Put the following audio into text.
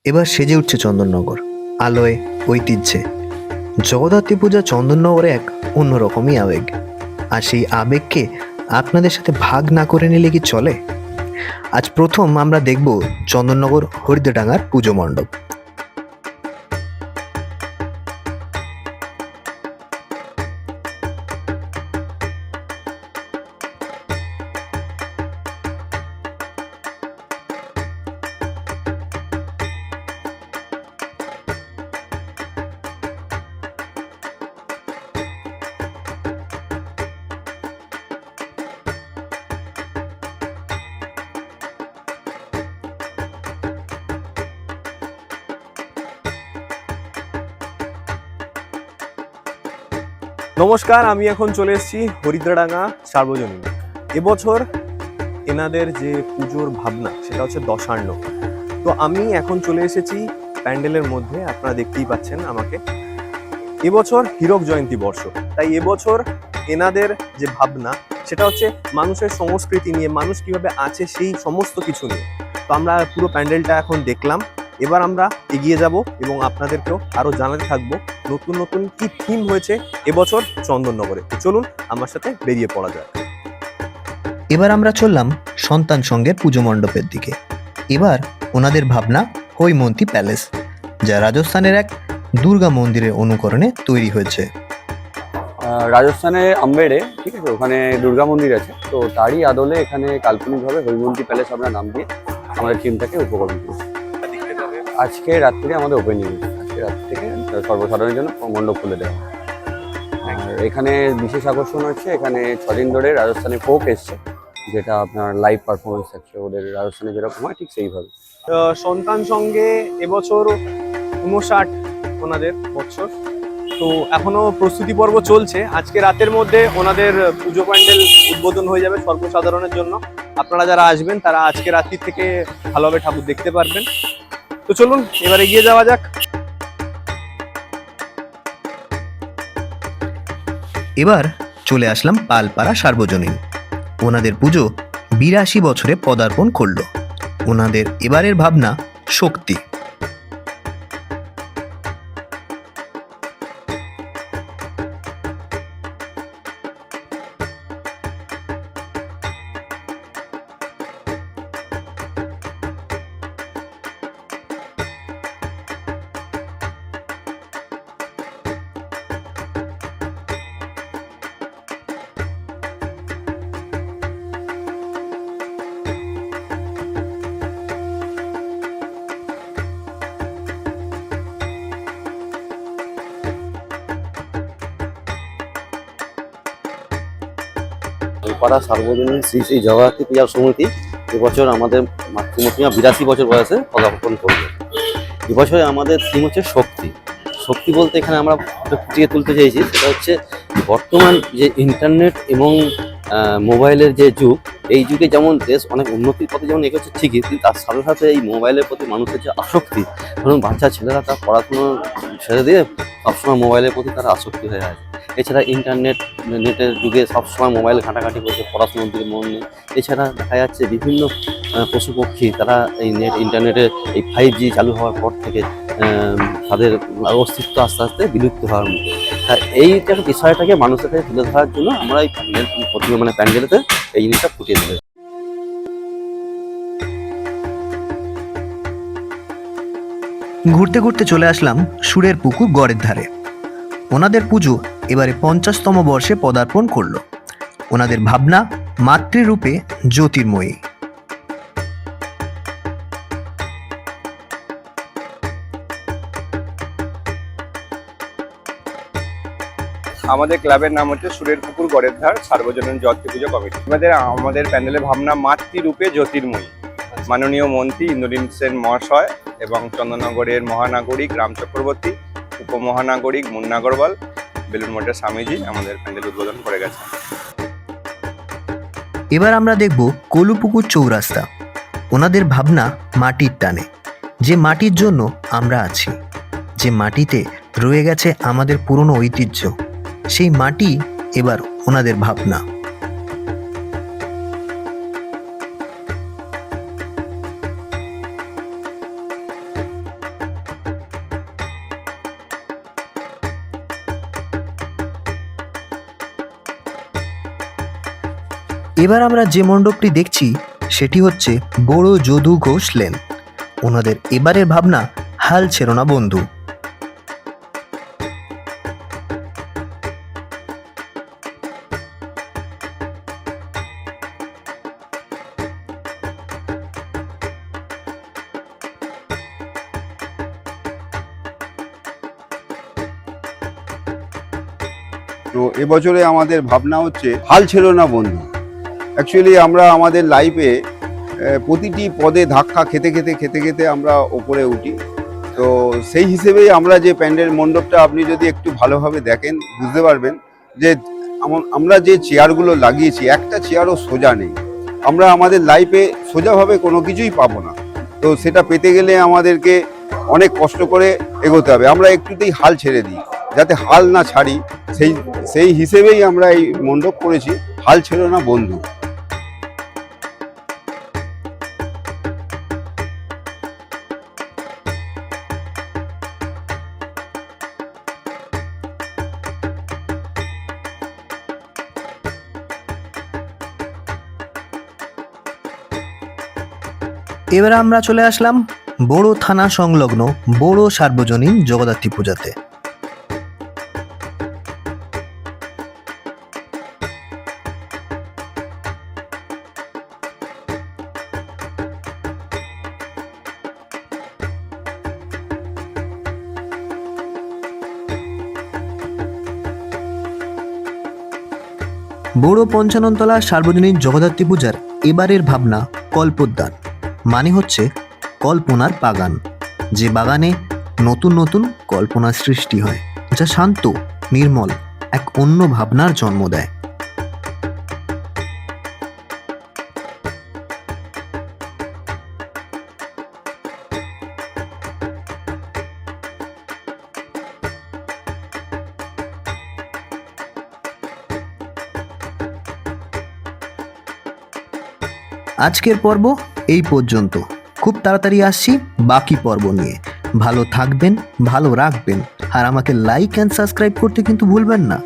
এবার সেজে উঠছে চন্দননগর আলোয়, ঐতিহ্যে। জগদ্ধাত্রী পূজা চন্দননগরে এক অন্যরকমই আবেগ। আর সেই আবেগকে আপনাদের সাথে ভাগ না করে নিলে কি চলে? আজ প্রথম আমরা দেখব চন্দননগর হরিদ্রাডাঙ্গার পুজো মণ্ডপ। নমস্কার, আমি এখন চলে এসেছি হরিদ্রাডাঙ্গা সার্বজনীন। এবছর এনাদের যে পুজোর ভাবনা সেটা হচ্ছে দশার্ণ। তো আমি এখন চলে এসেছি প্যান্ডেলের মধ্যে, আপনারা দেখতেই পাচ্ছেন আমাকে। এবছর হীরক জয়ন্তী বর্ষ, তাই এবছর এনাদের যে ভাবনা সেটা হচ্ছে মানুষের সংস্কৃতি নিয়ে, মানুষ কিভাবে আছে সেই সমস্ত কিছু নিয়ে। তো আমরা পুরো প্যান্ডেলটা এখন দেখলাম। এবার আমরা এগিয়ে যাব এবং আপনাদেরকেও আরো জানাতে থাকবো নতুন নতুন কি থিম হয়েছে এবছর চন্দননগরে। তো চলুন আমার সাথে বেরিয়ে পড়া যায়। এবার আমরা চললাম সন্তান সঙ্গের পুজো মণ্ডপের দিকে। এবার ওনাদের ভাবনা হৈমন্তী প্যালেস, যা রাজস্থানের এক দুর্গা মন্দিরের অনুকরণে তৈরি হয়েছে। রাজস্থানে আম্বেরে, ঠিক আছে, ওখানে দুর্গা মন্দির আছে, তো তারই আদলে এখানে কাল্পনিকভাবে হৈমন্তী প্যালেস আমরা নাম দিয়ে আমাদের থিমটাকে উপকরণ করেছি। আজকে রাত্রে আমাদের ওপেনিং, আজকে রাত থেকে সর্বসাধারণের জন্য মণ্ডপ খুলে দেওয়া। আর এখানে বিশেষ আকর্ষণ হচ্ছে, এখানে 6 দিন ধরে রাজস্থানে ফোক এসছে, যেটা আপনার লাইভ পারফরমেন্স থাকছে ওদের রাজস্থানে যেরকম হয় ঠিক সেইভাবে। সন্তান সঙ্গে এবছর 59 ওনাদের বছর। তো এখনো প্রস্তুতি পর্ব চলছে। আজকে রাতের মধ্যে ওনাদের পুজো প্যান্ডেল উদ্বোধন হয়ে যাবে সর্বসাধারণের জন্য। আপনারা যারা আসবেন তারা আজকে রাত্রি থেকে ভালোভাবে ঠাকুর দেখতে পারবেন। তো চলুন এবার এগিয়ে যাওয়া যাক। এবার চলে আসলাম পালপাড়া সার্বজনীন। ওনাদের পুজো 82 বছরে পদার্পণ করল। ওনাদের এবারের ভাবনা শক্তি। পাড়া সার্বজনীন শ্রী শ্রী জগদ্ধাত্রী পূজা সমিতি এবছর আমাদের মাতৃমূর্তিমা 82 বছর বয়সে পদার্পণ করবে। এবছরে আমাদের থিম হচ্ছে শক্তি। শক্তি বলতে এখানে আমরা ফুটিয়ে তুলতে চাইছি সেটা হচ্ছে বর্তমান যে ইন্টারনেট এবং মোবাইলের যে যুগ, এই যুগে যেমন দেশ অনেক উন্নতির পথে যেমন এগোচ্ছে ঠিকই, কিন্তু তার সাথে সাথে এই মোবাইলের প্রতি মানুষের যে আসক্তি, ধরুন বাচ্চা ছেলেরা তার পড়াশুনো ছেড়ে দিয়ে সবসময় মোবাইলের প্রতি তারা আসক্তি হয়ে আছে। এছাড়া নেটের যুগে সবসময় মোবাইল ঘাঁটাঘাঁটি করছে, পড়াশোনার দিকে মন নেই। এছাড়া দেখা যাচ্ছে বিভিন্ন পশু পক্ষী তারা এই ইন্টারনেটের এই 5G চালু হওয়ার পর থেকে তাদের অস্তিত্ব আস্তে আস্তে বিলুপ্ত হওয়ার মতো। তা এই বিষয়টাকে মানুষের কাছে তুলে ধরার জন্য আমরা এই প্যান্ডেলেতে এই জিনিসটা ফুটিয়ে তুলে। ঘুরতে ঘুরতে চলে আসলাম সুরের পুকুর গড়ের ধারে। ওনাদের পুজো এবারে 50তম বর্ষে পদার্পণ করল। ওনাদের ভাবনা মাতৃরূপে জ্যোতির্ময়ী। আমাদের ক্লাবের নাম হচ্ছে সুরের পুকুর গড়ের ধার সার্বজনীন জগদ্ধাত্রী পুজো কমিটি। আমাদের প্যান্ডেলের ভাবনা মাতৃরূপে জ্যোতির্ময়ী। মাননীয় মন্ত্রী ইন্দ্রনীল সেন মহাশয় এবং চন্দননগরের মহানাগরিক রাম চক্রবর্তী, উপমহানাগরিক মুন্না আগরওয়াল, বেলুন মঠের স্বামীজি আমাদের প্যান্ডেল উদ্বোধন করে গেছে। এবার আমরা দেখব কলুপুকুর চৌরাস্তা। ওনাদের ভাবনা মাটির টানে, যে মাটির জন্য আমরা আছি, যে মাটিতে রয়ে গেছে আমাদের পুরনো ঐতিহ্য, সেই মাটি এবার ওনাদের ভাবনা। এবার আমরা যে মণ্ডপটি দেখছি সেটি হচ্ছে বড় যদু ঘোষ লেন। ওনাদের এবারের ভাবনা হাল ছেড়ো না বন্ধু। তো এবছরে আমাদের ভাবনা হচ্ছে হাল ছেড়ো না বন্ধু। অ্যাকচুয়ালি আমরা আমাদের লাইফে প্রতিটি পদে ধাক্কা খেতে খেতে খেতে খেতে আমরা ওপরে উঠি। তো সেই হিসেবেই আমরা যে প্যান্ডেল মণ্ডপটা আপনি যদি একটু ভালোভাবে দেখেন বুঝতে পারবেন যে আমরা যে চেয়ারগুলো লাগিয়েছি একটা চেয়ারও সোজা নেই। আমরা আমাদের লাইফে সোজাভাবে কোনো কিছুই পাবো না। তো সেটা পেতে গেলে আমাদেরকে অনেক কষ্ট করে এগোতে হবে। আমরা একটুতেই হাল ছেড়ে দিই, যাতে হাল না ছাড়ি সেই হিসেবেই আমরা এই মণ্ডপ করেছি, হাল ছেড়ো না বন্ধু। এবার আমরা চলে আসলাম বড় থানা সংলগ্ন বড় সার্বজনীন জগদ্ধাত্রী পূজাতে। বড় পঞ্চাননতলা সার্বজনীন জগদ্ধাত্রী পূজার এবারের ভাবনা কল্পোদ্যান, মানে হচ্ছে কল্পনার বাগান, যে বাগানে নতুন নতুন কল্পনার সৃষ্টি হয়, যা শান্ত নির্মল এক অন্য ভাবনার জন্ম দেয়। আজকের পর্ব এই পর্যন্ত। খুব তাড়াতাড়ি আসছি বাকি পর্ব নিয়ে। ভালো থাকবেন, ভালো রাখবেন, আর আমাকে লাইক অ্যান্ড সাবস্ক্রাইব করতে কিন্তু ভুলবেন না।